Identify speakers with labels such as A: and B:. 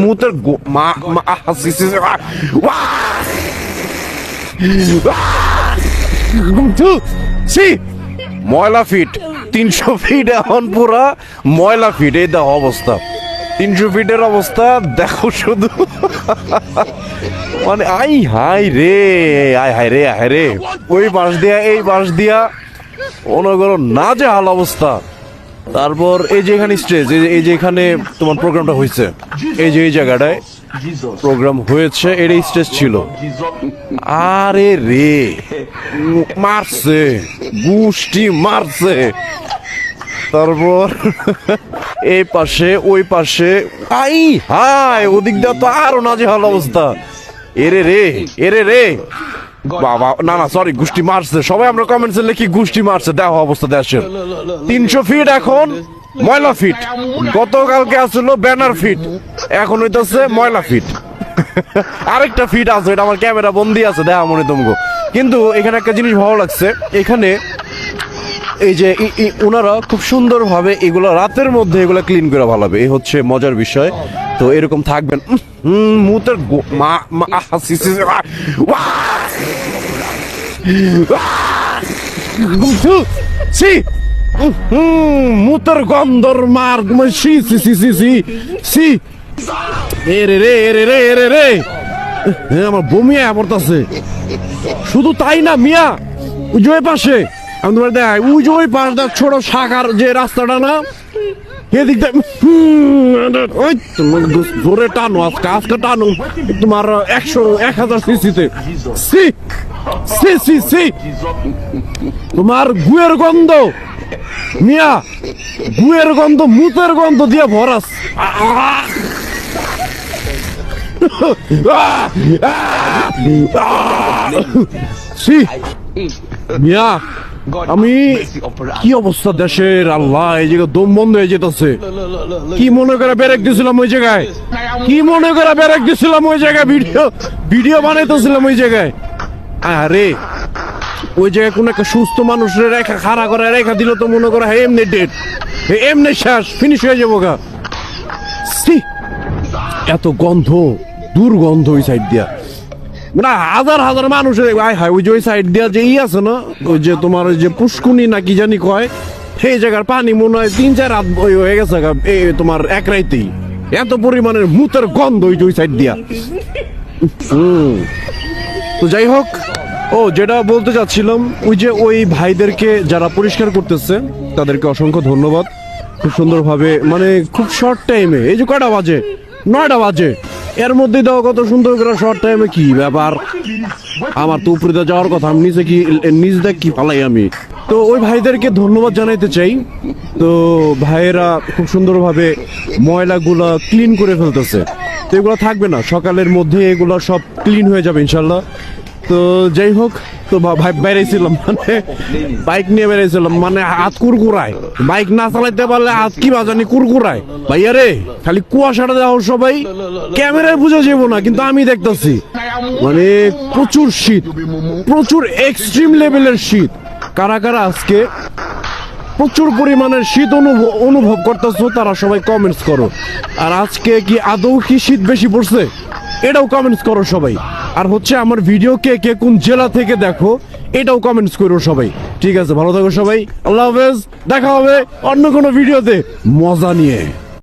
A: মুতের ময়লা fit 300 fit এখন পুরা ময়লা ফিট। এই দেখো অবস্থা, 300 ফিটের অবস্থা দেখো শুধু। মানে আই হাই রে, আয় হাই রে, হায় রে, ওই পাশ দিয়া এই পাশ দিয়া অনগর না যে হাল অবস্থা। তারপর এই যে এখানে স্টেজ, এই যে এখানে তোমার প্রোগ্রামটা হয়েছে, এই যে এই জায়গাটায় প্রোগ্রাম হয়েছে, এটাই স্টেজ ছিল। আরে রে মারছে, গুষ্টি মারছে। তারপর এই পাশে ওই পাশে আই হাই, ওদিক দিয়ে তো আরো নাজেহাল অবস্থা। এরে রে, এরে রে বাবা, না না সরি, গুষ্টি মারছে। সবাই আমরা কমেন্টসে লিখি গুষ্টি মারছে। দেখো অবস্থা দেশের, 300 ফিট এখন ময়লা ফিট। গতকালকে আসলো ব্যানার ফিট, এখন হইতেছে ময়লা ফিট। আরেকটা ফিট আছে, এটা আমার ক্যামেরা বন্দি আছে, দেখা মনে তোমাকে। কিন্তু এখানে একটা জিনিস ভালো লাগছে, এখানে এই যে ওনারা খুব সুন্দর ভাবে এগুলো রাতের মধ্যে এগুলো ক্লিন করে ভালাবে, এই হচ্ছে মজার বিষয়। তো এরকম থাকবেন। মুতের মুতের গন্ধর মার সি সি সি সি সি সি। এরে রে, এরে রে, এরে রে, আমার বমি পড়তাছে। শুধু তাই না মিয়া, ওই যে পাশে আমি তোমার দেখাই, ওই যে ওই পাশটা ছোট শাখার যে রাস্তাটা না, এদিকটা ওই জোরে টানো, আজকে আজকে টানো তোমার 100-1000 সিসিতে। সি সি সি সি, তোমার গুয়ের গন্ধ মিয়া, গুয়ের গন্ধ, মুতের গন্ধ দিয়ে ভরাস। সি মিয়া, আমি কি অবস্থা দেশের, আল্লাহ, এই জায়গায় দম বন্ধ হয়ে যেতেছে। কি মনে করে ব্রেক দিছিলাম ওই জায়গায়, কি মনে করে ব্রেক দিছিলাম ওই জায়গায়, ভিডিও বানাইতেছিলাম ওই জায়গায়। আরে ওই জায়গায় কোন একটা সুস্থ মানুষের রেখা খাড়া করে রেখা দিল তো মনে করে এমনি ডেট, এমনি শেষ, ফিনিশ হয়ে যাবো গা। এত গন্ধ, দুর্গন্ধ ওই সাইড দিয়া, মানে হাজার হাজার মানুষের ওই যে ওই সাইড দিয়া যে আছে না, ওই যে তোমার ওই যে পুষ্কুনি না কি জানি কয়, সেই জায়গার পানি মনে হয় 3-4 রাত হয়ে গেছে তোমার এক রাইতেই। এত পরিমাণের মুতের গন্ধ ওই যে ওই সাইড দিয়া। তো যাই হোক, ও যেটা বলতে চাচ্ছিলাম, ওই যে ওই ভাইদেরকে যারা পরিষ্কার করতেছে তাদেরকে অসংখ্য ধন্যবাদ। খুব সুন্দরভাবে, মানে খুব শর্ট টাইমে, এই যে কয়টা বাজে, 9টা বাজে, এর মধ্যে দাও কত সুন্দর করে শর্ট টাইমে। কি ব্যাপার, আমার তো উপরে যাওয়ার কথা, আমি নিচে কি নিচ দেখ কি পালাই আমি। তো ওই ভাইদেরকে ধন্যবাদ জানাইতে চাই। তো ভাইয়েরা খুব সুন্দরভাবে ময়লাগুলা ক্লিন করে ফেলতেছে। তো এগুলো থাকবে না, সকালের মধ্যে এগুলো সব ক্লিন হয়ে যাবে ইনশাল্লাহ। তো যাই হোক, তো ভাই বেড়াইছিলাম, মানে বাইক নিয়ে বেড়াইছিলাম, মানে হাত কুরকুরায়, বাইক না চালাইতে পারলে হাত কি বাজানি কুরকুরায় ভাইয়া রে। খালি কুয়াশাটা দেখো, সবাই ক্যামেরায় বুঝে যাবো না, কিন্তু আমি দেখতেছি মানে প্রচুর শীত, প্রচুর এক্সট্রিম লেভেলের শীত। কারা কারা আজকে প্রচুর পরিমাণের শীত অনুভব করতেছো তারা সবাই কমেন্টস করো। আর আজকে কি আদৌ কি শীত বেশি পড়ছে, এটাও কমেন্টস করো সবাই। আর হচ্ছে আমার ভিডিও কে কে কোন জেলা থেকে দেখো, এটাও কমেন্টস করো সবাই। ঠিক আছে, ভালো থাকো সবাই, আল্লাহ হাফেজ, দেখা হবে অন্য কোনো ভিডিওতে মজা নিয়ে।